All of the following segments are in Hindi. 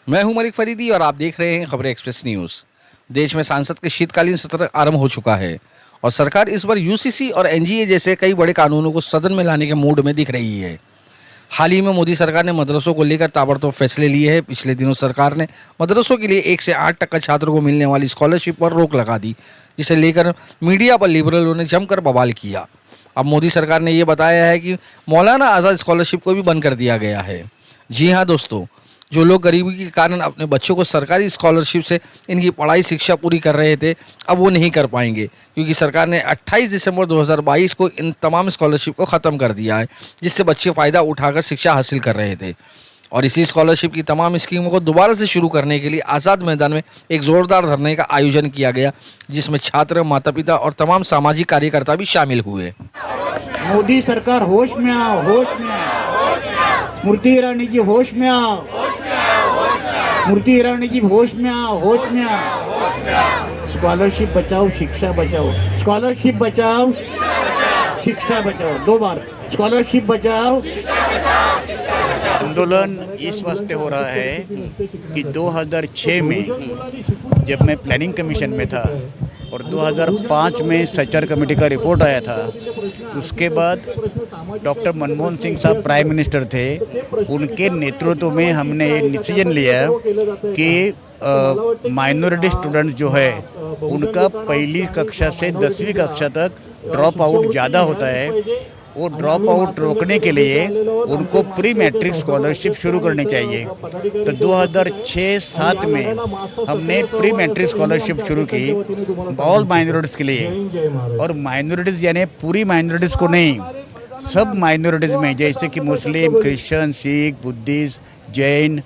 मैं हूं मलिक फरीदी और आप देख रहे हैं खबरें एक्सप्रेस न्यूज़। देश में संसद के शीतकालीन सत्र आरंभ हो चुका है और सरकार इस बार यूसीसी और एनजीए जैसे कई बड़े कानूनों को सदन में लाने के मूड में दिख रही है। हाल ही में मोदी सरकार ने मदरसों को लेकर ताबड़तोड़ फैसले लिए हैं। पिछले दिनों सरकार ने मदरसों के लिए 1 से 8 तक छात्रों को मिलने वाली स्कॉलरशिप पर रोक लगा दी, जिसे लेकर मीडिया पर लिबरलों ने जमकर बवाल किया। अब मोदी सरकार ने ये बताया है कि मौलाना आज़ाद स्कॉलरशिप को भी बंद कर दिया गया है। जी हाँ दोस्तों, जो लोग गरीबी के कारण अपने बच्चों को सरकारी स्कॉलरशिप से इनकी पढ़ाई शिक्षा पूरी कर रहे थे, अब वो नहीं कर पाएंगे, क्योंकि सरकार ने 28 दिसंबर 2022 को इन तमाम स्कॉलरशिप को ख़त्म कर दिया है, जिससे बच्चे फ़ायदा उठाकर शिक्षा हासिल कर रहे थे। और इसी स्कॉलरशिप की तमाम स्कीमों को दोबारा से शुरू करने के लिए आज़ाद मैदान में एक ज़ोरदार धरने का आयोजन किया गया, जिसमें छात्र, माता पिता और तमाम सामाजिक कार्यकर्ता भी शामिल हुए। मोदी सरकार होश में आओ, होश में आओ। स्मृति ईरानी जी होश में आओ, स्मृति ईरानी जी होश में आओ, होश में आओ। स्कॉलरशिप बचाओ, शिक्षा बचाओ। स्कॉलरशिप बचाओ, शिक्षा बचाओ। 2 बार स्कॉलरशिप बचाओ। आंदोलन इस वास्ते हो रहा है कि 2006 में जब मैं प्लानिंग कमीशन में था और 2005 में सच्चर कमेटी का रिपोर्ट आया था, उसके बाद डॉक्टर मनमोहन सिंह साहब प्राइम मिनिस्टर थे, उनके नेतृत्व में हमने ये डिसीजन लिया कि माइनॉरिटी स्टूडेंट्स जो है उनका पहली कक्षा से 10वीं कक्षा तक ड्रॉप आउट ज़्यादा होता है। वो ड्रॉप आउट रोकने के लिए उनको प्री मैट्रिक स्कॉलरशिप शुरू करनी चाहिए। तो 2006-07 में हमने प्री मैट्रिक स्कॉलरशिप शुरू की ऑल माइनॉरिटीज़ के लिए। और माइनॉरिटीज़ यानी पूरी माइनॉरिटीज़ को नहीं, सब माइनॉरिटीज़ में, जैसे कि मुस्लिम, क्रिश्चियन, सिख, बुद्धिस्ट, जैन,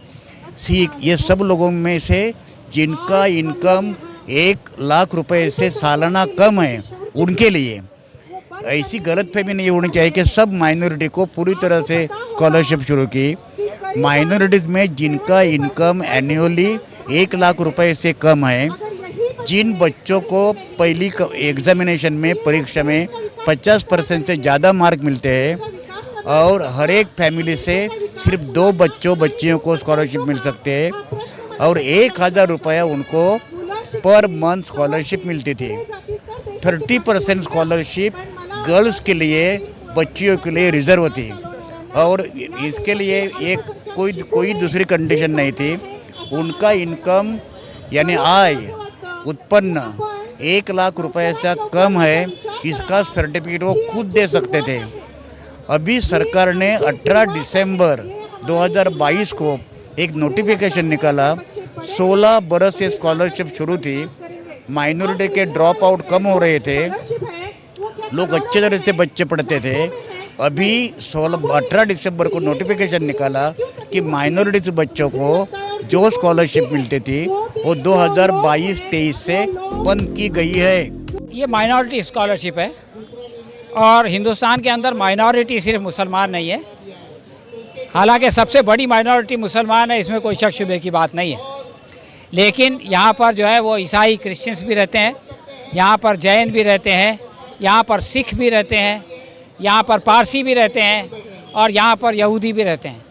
सिख, ये सब लोगों में से जिनका इनकम 1 लाख रुपए से सालाना कम है, उनके लिए। ऐसी गलतफहमी नहीं होनी चाहिए कि सब माइनॉरिटी को पूरी तरह से स्कॉलरशिप शुरू की। माइनॉरिटीज़ में जिनका इनकम एनुअली 1 लाख रुपए से कम है, जिन बच्चों को पहली एग्जामिनेशन में, परीक्षा में 50% से ज़्यादा मार्क मिलते हैं और हर एक फैमिली से सिर्फ 2 बच्चियों को स्कॉलरशिप मिल सकते हैं और 1000 रुपया उनको पर मंथ स्कॉलरशिप मिलती थी। 30% स्कॉलरशिप गर्ल्स के लिए, बच्चियों के लिए रिजर्व थी और इसके लिए एक कोई दूसरी कंडीशन नहीं थी। उनका इनकम यानी आय उत्पन्न 1 लाख रुपए से कम है, इसका सर्टिफिकेट वो खुद दे सकते थे। अभी सरकार ने 18 दिसंबर 2022 को एक नोटिफिकेशन निकाला। 16 बरस से स्कॉलरशिप शुरू थी, माइनॉरिटी के ड्रॉप आउट कम हो रहे थे, लोग अच्छे तरह से बच्चे पढ़ते थे। अभी 18 दिसंबर को नोटिफिकेशन निकाला कि माइनॉरिटीज़ बच्चों को जो स्कॉलरशिप मिलती थी वो 2022-23 से बंद की गई है। ये माइनॉरिटी स्कॉलरशिप है और हिंदुस्तान के अंदर माइनॉरिटी सिर्फ मुसलमान नहीं है, हालांकि सबसे बड़ी माइनॉरिटी मुसलमान है, इसमें कोई शक शुबे की बात नहीं है। लेकिन यहाँ पर जो है वो ईसाई, क्रिश्चियंस भी रहते हैं, यहाँ पर जैन भी रहते हैं, यहाँ पर सिख भी रहते हैं, यहाँ पर पारसी भी रहते हैं और यहाँ पर यहूदी भी रहते हैं।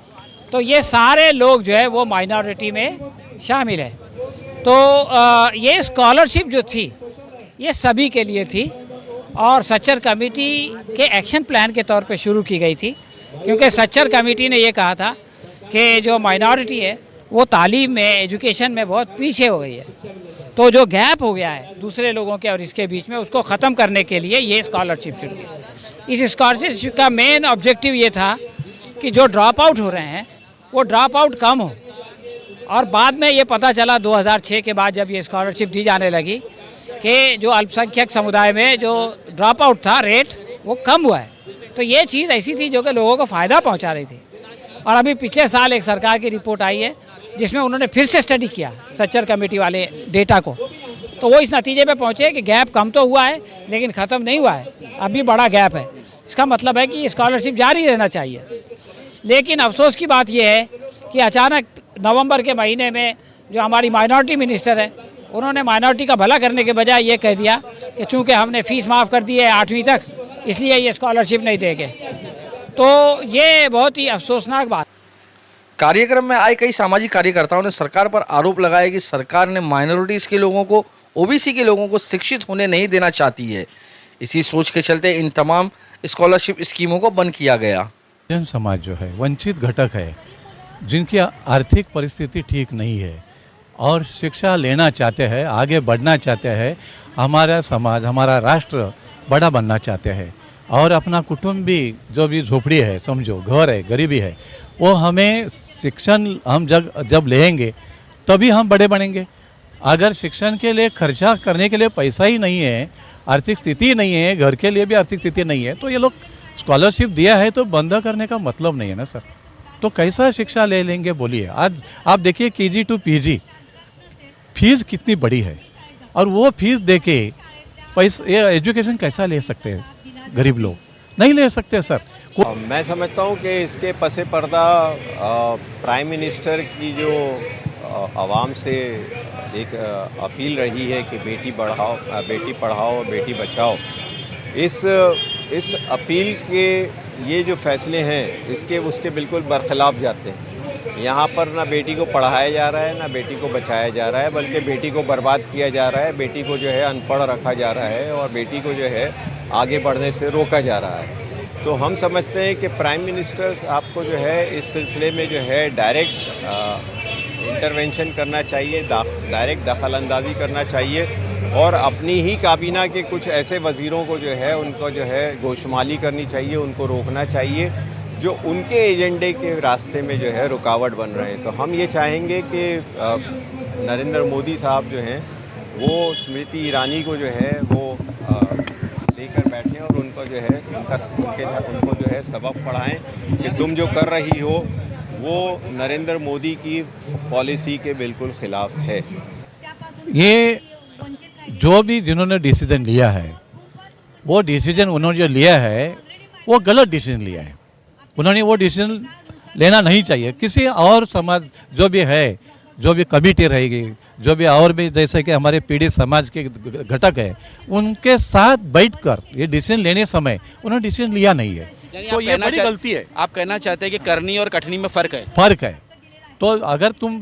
तो ये सारे लोग जो है वो माइनॉरिटी में शामिल है। तो ये स्कॉलरशिप जो थी ये सभी के लिए थी और सच्चर कमेटी के एक्शन प्लान के तौर पे शुरू की गई थी, क्योंकि सच्चर कमेटी ने ये कहा था कि जो माइनॉरिटी है वो तालीम में, एजुकेशन में बहुत पीछे हो गई है। तो जो गैप हो गया है दूसरे लोगों के और इसके बीच में, उसको ख़त्म करने के लिए ये स्कॉलरशिप शुरू की। इस स्कॉलरशिप का मेन ऑब्जेक्टिव ये था कि जो ड्रॉप आउट हो रहे हैं वो ड्रॉप आउट कम हो। और बाद में ये पता चला 2006 के बाद जब ये स्कॉलरशिप दी जाने लगी कि जो अल्पसंख्यक समुदाय में जो ड्रॉप आउट था रेट वो कम हुआ है। तो ये चीज़ ऐसी थी जो कि लोगों को फ़ायदा पहुंचा रही थी। और अभी पिछले साल एक सरकार की रिपोर्ट आई है जिसमें उन्होंने फिर से स्टडी किया सच्चर कमेटी वाले डेटा को, तो वो इस नतीजे पे पहुंचे कि गैप कम तो हुआ है लेकिन ख़त्म नहीं हुआ है, अभी बड़ा गैप है। इसका मतलब है कि स्कॉलरशिप जारी रहना चाहिए। लेकिन अफसोस की बात यह है कि अचानक नवंबर के महीने में जो हमारी माइनॉरिटी मिनिस्टर है, उन्होंने माइनॉरिटी का भला करने के बजाय ये कह दिया कि चूँकि हमने फ़ीस माफ़ कर दी है 8वीं तक, इसलिए ये स्कॉलरशिप नहीं देंगे। तो ये बहुत ही अफसोसनाक बात। कार्यक्रम में आए कई सामाजिक कार्यकर्ताओं ने सरकार पर आरोप लगाया कि सरकार ने माइनॉरिटीज़ के लोगों को, ओबीसी के लोगों को शिक्षित होने नहीं देना चाहती है। इसी सोच के चलते इन तमाम स्कॉलरशिप स्कीमों को बंद किया गया। जन समाज जो है वंचित घटक है, जिनकी आर्थिक परिस्थिति ठीक नहीं है और शिक्षा लेना चाहते हैं, आगे बढ़ना चाहते हैं, हमारा समाज, हमारा राष्ट्र बड़ा बनना चाहते हैं और अपना कुटुंब भी, जो भी झोपड़ी है, समझो घर है, गरीबी है, वो हमें शिक्षण हम जब लेंगे तभी हम बड़े बनेंगे। अगर शिक्षण के लिए खर्चा करने के लिए पैसा ही नहीं है, आर्थिक स्थिति नहीं है, घर के लिए भी आर्थिक स्थिति नहीं है, तो ये लोग स्कॉलरशिप दिया है तो बंद करने का मतलब नहीं है ना सर। तो कैसा शिक्षा ले लेंगे बोलिए। आज आप देखिए KG to PG फीस कितनी बड़ी है और वो फीस देके पैसा, ये एजुकेशन कैसा ले सकते हैं गरीब लोग? नहीं ले सकते सर। मैं समझता हूँ कि इसके पसे पर्दा प्राइम मिनिस्टर की जो आवाम से एक अपील रही है कि बेटी पढ़ाओ बेटी बचाओ, इस अपील के ये जो फैसले हैं इसके उसके बिल्कुल बरखिलाफ़ जाते हैं। यहाँ पर ना बेटी को पढ़ाया जा रहा है, ना बेटी को बचाया जा रहा है, बल्कि बेटी को बर्बाद किया जा रहा है, बेटी को जो है अनपढ़ रखा जा रहा है और बेटी को जो है आगे बढ़ने से रोका जा रहा है। तो हम समझते हैं कि प्राइम मिनिस्टर आपको जो है इस सिलसिले में जो है डायरेक्ट इंटरवेंशन करना चाहिए, डायरेक्ट दखल अंदाज़ी करना चाहिए और अपनी ही काबीना के कुछ ऐसे वज़ीरों को जो है उनको जो है गोशमाली करनी चाहिए, उनको रोकना चाहिए जो उनके एजेंडे के रास्ते में जो है रुकावट बन रहे हैं। तो हम ये चाहेंगे कि नरेंद्र मोदी साहब जो हैं वो स्मृति ईरानी को जो है वो लेकर बैठें और उनको जो है उनको जो है सबक पढ़ाएं कि तुम जो कर रही हो वो नरेंद्र मोदी की पॉलिसी के बिल्कुल ख़िलाफ़ है। ये जो भी जिन्होंने डिसीजन लिया है, वो डिसीजन उन्होंने जो लिया है वो गलत डिसीजन लिया है। उन्होंने वो डिसीजन लेना नहीं चाहिए। किसी और समाज जो भी है, जो भी कमिटी रहेगी, जो भी और भी जैसे कि हमारे पीड़ित समाज के घटक है, उनके साथ बैठकर ये डिसीजन लेने समय उन्होंने डिसीजन लिया नहीं है, तो ये बड़ी गलती है। आप कहना चाहते हैं कि करनी और कठनी में फ़र्क है? तो अगर तुम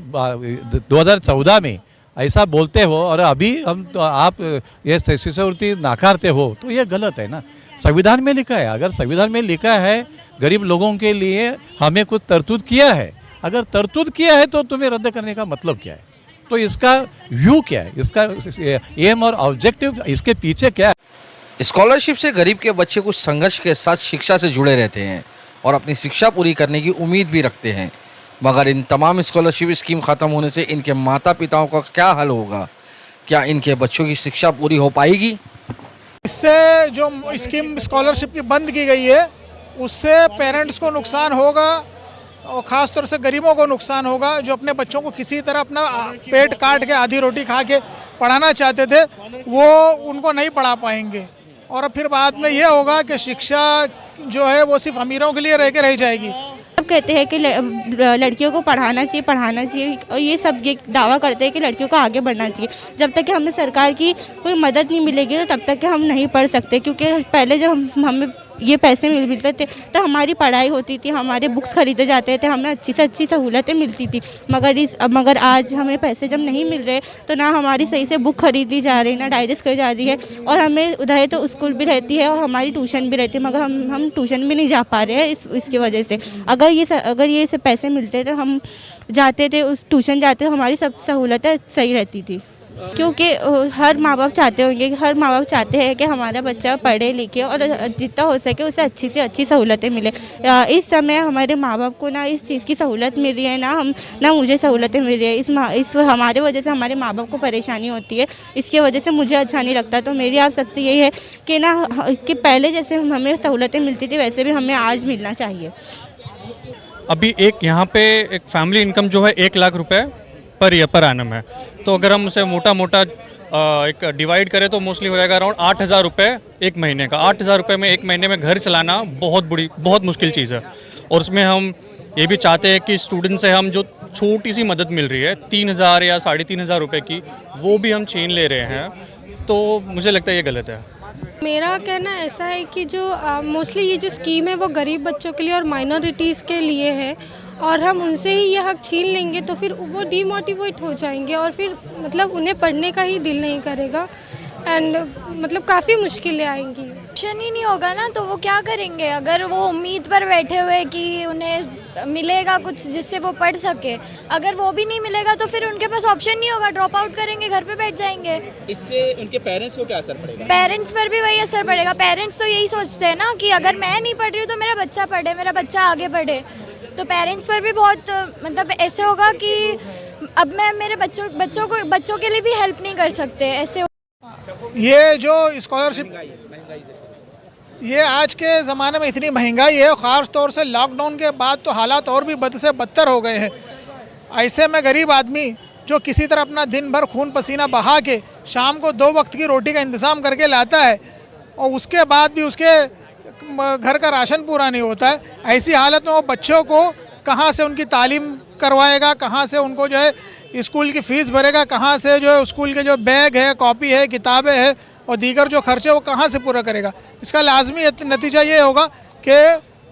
2014 में ऐसा बोलते हो और अभी हम तो आप ये शिष्यवृत्ति नाकारते हो, तो ये गलत है ना। संविधान में लिखा है, अगर संविधान में लिखा है गरीब लोगों के लिए हमें कुछ तरतूद किया है, अगर तरतूद किया है तो तुम्हें रद्द करने का मतलब क्या है? तो इसका व्यू क्या है, इसका एम और ऑब्जेक्टिव इसके पीछे क्या है? स्कॉलरशिप से गरीब के बच्चे कुछ संघर्ष के साथ शिक्षा से जुड़े रहते हैं और अपनी शिक्षा पूरी करने की उम्मीद भी रखते हैं, मगर इन तमाम स्कॉलरशिप स्कीम ख़त्म होने से इनके माता पिताओं का क्या हाल होगा? क्या इनके बच्चों की शिक्षा पूरी हो पाएगी? इससे जो स्कीम स्कॉलरशिप की बंद की गई है उससे पेरेंट्स को नुकसान होगा और ख़ास तौर से गरीबों को नुकसान होगा, जो अपने बच्चों को किसी तरह अपना पेट काट के आधी रोटी खा के पढ़ाना चाहते थे वो उनको नहीं पढ़ा पाएंगे और फिर बाद में ये होगा कि शिक्षा जो है वो सिर्फ अमीरों के लिए रह जाएगी। सब कहते हैं कि लड़कियों को पढ़ाना चाहिए और ये सब ये दावा करते हैं कि लड़कियों को आगे बढ़ना चाहिए। जब तक कि हमें सरकार की कोई मदद नहीं मिलेगी तो तब तक कि हम नहीं पढ़ सकते, क्योंकि पहले जब हमें ये पैसे मिलते थे तो हमारी पढ़ाई होती थी, हमारे बुक्स खरीदे जाते थे, हमें अच्छी से अच्छी सहूलतें मिलती थी। मगर आज हमें पैसे जब नहीं मिल रहे तो ना हमारी सही से बुक खरीदी जा रही, ना डाइजेस्ट करी जा रही है और हमें उधर तो स्कूल भी रहती है और हमारी ट्यूशन भी रहती है, मगर हम ट्यूशन भी नहीं जा पा रहे हैं इसकी वजह से। अगर ये सब पैसे मिलते तो हम जाते थे, उस ट्यूशन जाते तो हमारी सब सहूलतें सही रहती थी। क्योंकि हर माँ बाप चाहते हैं कि हमारा बच्चा पढ़े लिखे और जितना हो सके उसे अच्छी से अच्छी सहूलतें मिले। इस समय हमारे माँ बाप को ना इस चीज़ की सहूलत मिल रही है, ना मुझे सहूलतें मिल रही है। इस हमारे वजह से हमारे माँ बाप को परेशानी होती है, इसकी वजह से मुझे अच्छा नहीं लगता। तो मेरी आप सबसे यही है कि पहले जैसे हमें सहूलतें मिलती थी वैसे भी हमें आज मिलना चाहिए। अभी एक यहाँ पे एक फैमिली इनकम जो है 1 लाख रुपए पर एनम है, तो अगर हम उसे मोटा एक डिवाइड करें तो मोस्टली हो जाएगा अराउंड 8,000 रुपये एक महीने का। 8,000 रुपये में एक महीने में घर चलाना बहुत मुश्किल चीज़ है। और उसमें हम ये भी चाहते हैं कि स्टूडेंट से हम जो छोटी सी मदद मिल रही है 3,000 या 3,500 रुपये की, वो भी हम छीन ले रहे हैं, तो मुझे लगता है ये गलत है। मेरा कहना ऐसा है कि जो मोस्टली ये जो स्कीम है वो गरीब बच्चों के लिए और माइनॉरिटीज़ के लिए है, और हम उनसे ही ये हक छीन लेंगे तो फिर वो डीमोटिवेट हो जाएंगे और फिर मतलब उन्हें पढ़ने का ही दिल नहीं करेगा एंड मतलब काफ़ी मुश्किलें आएंगी। ऑप्शन ही नहीं होगा ना, तो वो क्या करेंगे? अगर वो उम्मीद पर बैठे हुए कि उन्हें मिलेगा कुछ जिससे वो पढ़ सके, अगर वो भी नहीं मिलेगा तो फिर उनके पास ऑप्शन नहीं होगा, ड्रॉप आउट करेंगे, घर पे बैठ जाएंगे। इससे उनके पेरेंट्स को क्या असर पड़ेगा? पेरेंट्स पर भी वही असर पड़ेगा। पेरेंट्स तो यही सोचते हैं ना कि अगर मैं नहीं पढ़ रही हूँ तो मेरा बच्चा पढ़े, मेरा बच्चा आगे बढ़े, तो पेरेंट्स पर भी बहुत मतलब ऐसे होगा कि अब मैं मेरे बच्चों के लिए भी हेल्प नहीं कर सकते। ऐसे ये जो स्कॉलरशिप, ये आज के ज़माने में इतनी महंगाई है, ख़ास तौर से लॉकडाउन के बाद तो हालात और भी बद से बदतर हो गए हैं। ऐसे में गरीब आदमी जो किसी तरह अपना दिन भर खून पसीना बहा के शाम को 2 वक्त की रोटी का इंतज़ाम करके लाता है और उसके बाद भी उसके घर का राशन पूरा नहीं होता है, ऐसी हालत में वो बच्चों को कहाँ से उनकी तालीम करवाएगा, कहाँ से उनको जो है स्कूल की फ़ीस भरेगा, कहाँ से जो है स्कूल के जो बैग है, कॉपी है, किताबें हैं और दीगर जो खर्चे वो कहाँ से पूरा करेगा। इसका लाजमी नतीजा ये होगा कि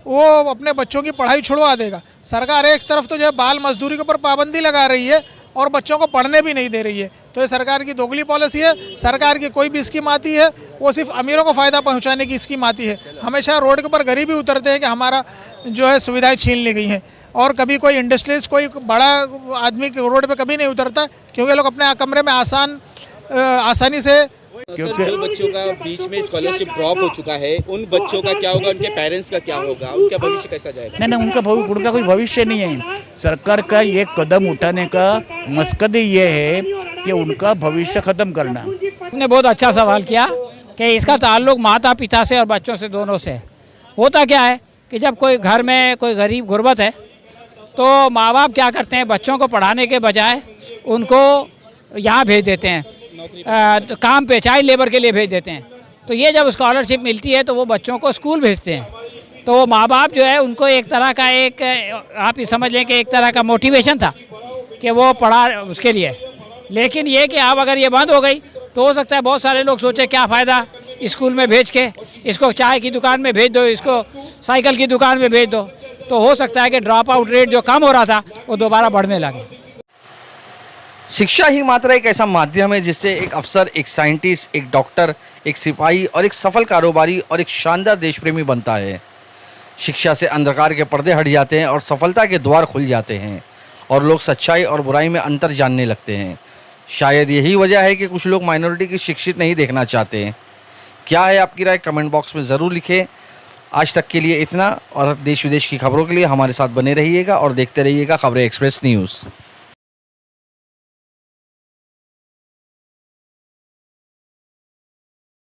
वो अपने बच्चों की पढ़ाई छुड़वा देगा। सरकार एक तरफ तो जो है बाल मजदूरी के ऊपर पाबंदी लगा रही है और बच्चों को पढ़ने भी नहीं दे रही है, तो ये सरकार की दोगली पॉलिसी है। सरकार की कोई भी स्कीम आती है वो सिर्फ अमीरों को फ़ायदा पहुंचाने की स्कीम आती है। हमेशा रोड के ऊपर गरीब ही उतरते हैं कि हमारा जो है सुविधाएं छीन ली गई हैं, और कभी कोई इंडस्ट्रियलिस्ट, कोई बड़ा आदमी रोड पे कभी नहीं उतरता, क्योंकि लोग अपने कमरे में आसानी से, क्योंकि जो बच्चों का बीच में स्कॉलरशिप ड्रॉप हो चुका है, उन बच्चों का क्या होगा, उनके पेरेंट्स का क्या होगा, उनका भविष्य कैसा जाएगा? नहीं, उनका कोई भविष्य नहीं है। सरकार का ये कदम उठाने का मकसद ही ये है कि उनका भविष्य खत्म करना। आपने बहुत अच्छा सवाल किया कि इसका ताल्लुक माता पिता से और बच्चों से, दोनों से। होता क्या है कि जब कोई घर में कोई गरीब गुरबत है तो माँ बाप क्या करते हैं, बच्चों को पढ़ाने के बजाय उनको यहाँ भेज देते हैं, काम पे चाइल्ड लेबर के लिए भेज देते हैं। तो ये जब स्कॉलरशिप मिलती है तो वो बच्चों को स्कूल भेजते हैं, तो वो माँ बाप जो है उनको एक तरह का आप ये समझ लें कि एक तरह का मोटिवेशन था कि वो पढ़ा उसके लिए। लेकिन ये कि अब अगर ये बंद हो गई तो हो सकता है बहुत सारे लोग सोचे क्या फ़ायदा स्कूल में भेज के, इसको चाय की दुकान में भेज दो, इसको साइकिल की दुकान में भेज दो, तो हो सकता है कि ड्रॉप आउट रेट जो कम हो रहा था वो दोबारा बढ़ने लगे। शिक्षा ही मात्र एक ऐसा माध्यम है जिससे एक अफसर, एक साइंटिस्ट, एक डॉक्टर, एक सिपाही और एक सफल कारोबारी और एक शानदार देशप्रेमी बनता है। शिक्षा से अंधकार के पर्दे हट जाते हैं और सफलता के द्वार खुल जाते हैं और लोग सच्चाई और बुराई में अंतर जानने लगते हैं। शायद यही वजह है कि कुछ लोग माइनॉरिटी की शिक्षित नहीं देखना चाहते हैं। क्या है आपकी राय? कमेंट बॉक्स में ज़रूर लिखें। आज तक के लिए इतना, और देश विदेश की खबरों के लिए हमारे साथ बने रहिएगा और देखते रहिएगा खबरें एक्सप्रेस न्यूज़।